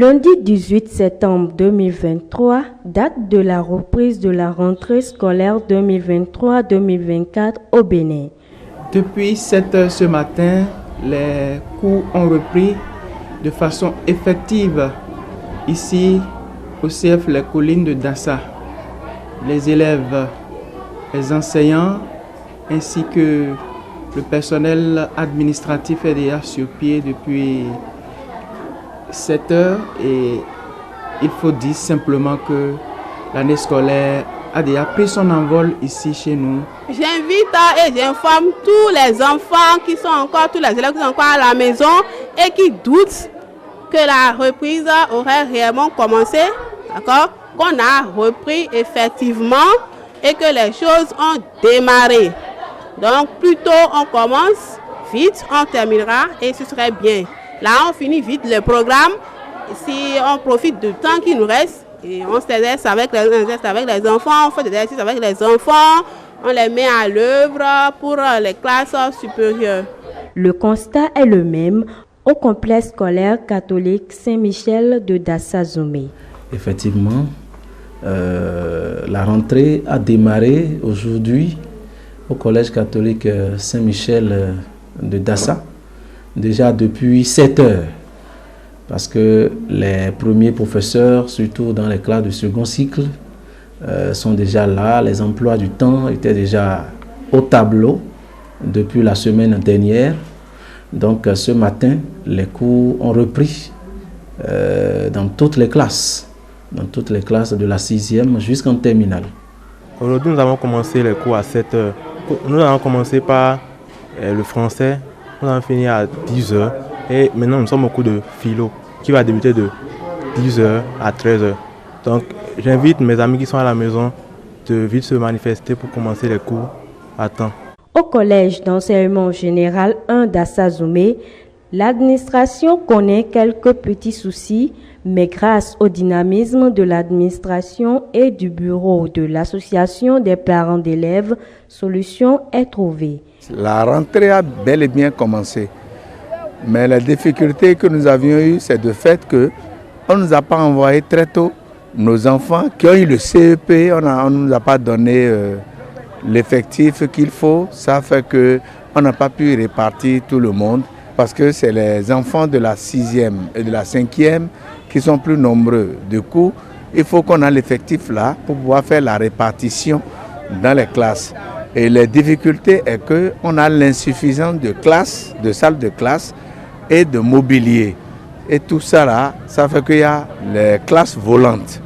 Lundi 18 septembre 2023, date de la reprise de la rentrée scolaire 2023-2024 au Bénin. Depuis 7 heures ce matin, les cours ont repris de façon effective ici au CF Les Collines de Dassa. Les élèves, les enseignants ainsi que le personnel administratif est déjà sur pied depuis 7 heures et il faut dire simplement que l'année scolaire a déjà pris son envol ici chez nous. J'invite et j'informe tous les enfants tous les élèves qui sont encore à la maison et qui doutent que la reprise aurait réellement commencé, d'accord, qu'on a repris effectivement et que les choses ont démarré. Donc plus tôt on commence, vite on terminera et ce serait bien. Là, on finit vite le programme. Si on profite du temps qui nous reste, et on s'exerce avec les enfants, on fait des exercices avec les enfants, on les met à l'œuvre pour les classes supérieures. Le constat est le même au complexe scolaire catholique Saint-Michel de Dassa-Zoumé. Effectivement, la rentrée a démarré aujourd'hui au collège catholique Saint-Michel de Dassa. Déjà depuis 7 heures, parce que les premiers professeurs, surtout dans les classes de second cycle, sont déjà là. Les emplois du temps étaient déjà au tableau depuis la semaine dernière. Donc ce matin, les cours ont repris dans toutes les classes de la 6e jusqu'en terminale. Aujourd'hui, nous avons commencé les cours à 7 heures. Nous avons commencé par le français. Nous allons finir à 10h et maintenant nous sommes au cours de philo qui va débuter de 10h à 13h. Donc j'invite mes amis qui sont à la maison de vite se manifester pour commencer les cours à temps. Au collège d'enseignement général 1 Dassa-Zoumé, l'administration connaît quelques petits soucis, mais grâce au dynamisme de l'administration et du bureau de l'association des parents d'élèves, solution est trouvée. La rentrée a bel et bien commencé, mais la difficulté que nous avions eue, c'est de fait qu'on ne nous a pas envoyé très tôt nos enfants qui ont eu le CEP, on ne nous a pas donné l'effectif qu'il faut. Ça fait qu'on n'a pas pu répartir tout le monde parce que c'est les enfants de la 6e et de la 5e qui sont plus nombreux. Du coup, il faut qu'on ait l'effectif là pour pouvoir faire la répartition dans les classes. Et les difficultés est qu'on a l'insuffisance de classes, de salles de classe et de mobilier. Et tout ça là, ça fait qu'il y a les classes volantes.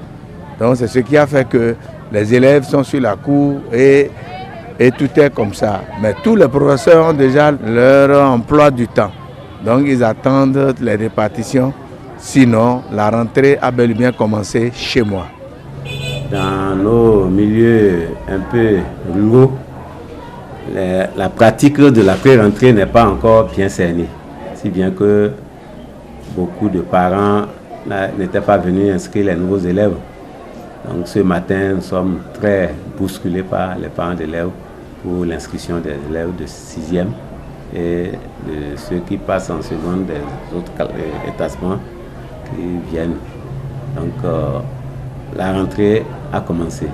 Donc c'est ce qui a fait que les élèves sont sur la cour et tout est comme ça. Mais tous les professeurs ont déjà leur emploi du temps. Donc ils attendent les répartitions. Sinon, la rentrée a bel et bien commencé chez moi. Dans nos milieux un peu ruraux, la pratique de la pré-rentrée n'est pas encore bien cernée, si bien que beaucoup de parents n'étaient pas venus inscrire les nouveaux élèves. Donc ce matin, nous sommes très bousculés par les parents d'élèves pour l'inscription des élèves de 6e et de ceux qui passent en seconde des autres établissements qui viennent. Donc la rentrée a commencé.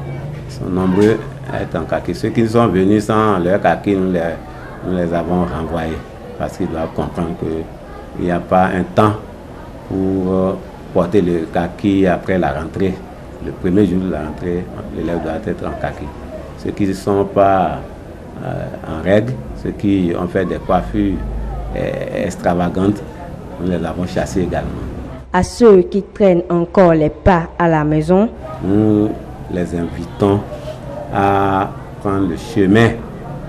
Ils sont nombreux à être en kaki. Ceux qui sont venus sans leur kaki, nous les avons renvoyés parce qu'ils doivent comprendre qu'il n'y a pas un temps pour porter le kaki après la rentrée. Le premier jour de la rentrée, l'élève doit être en kaki. Ceux qui ne sont pas en règle, ceux qui ont fait des coiffures extravagantes, nous les avons chassés également. À ceux qui traînent encore les pas à la maison, nous les invitons à prendre le chemin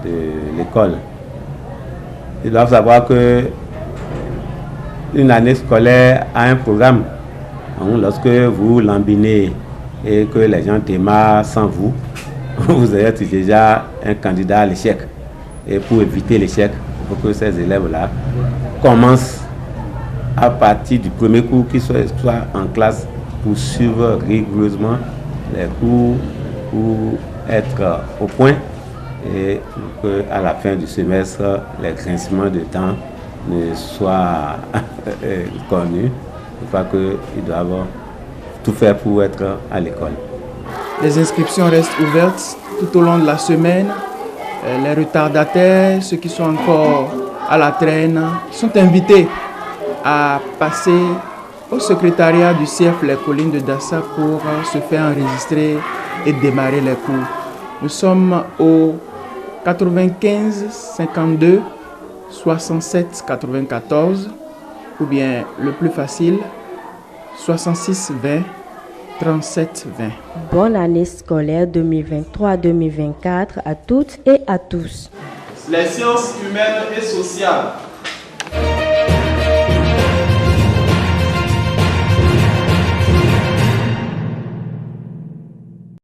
de l'école. Ils doivent savoir que une année scolaire a un programme. Donc, lorsque vous l'embinez et que les gens démarrent sans vous, vous êtes déjà un candidat à l'échec. Et pour éviter l'échec, il faut que ces élèves-là commencent à partir du premier cours qu'ils soient en classe pour suivre rigoureusement les cours, pour être au point et qu'à la fin du semestre, les grincements de dents ne soient connus Je crois qu'ils doivent tout faire pour être à l'école. Les inscriptions restent ouvertes tout au long de la semaine. Les retardataires, ceux qui sont encore à la traîne, sont invités à passer au secrétariat du CF Les Collines de Dassa pour se faire enregistrer et démarrer les cours. Nous sommes au 95 52 67 94 ou bien le plus facile 66 20 37 20. Bonne année scolaire 2023-2024 à toutes et à tous. Les sciences humaines et sociales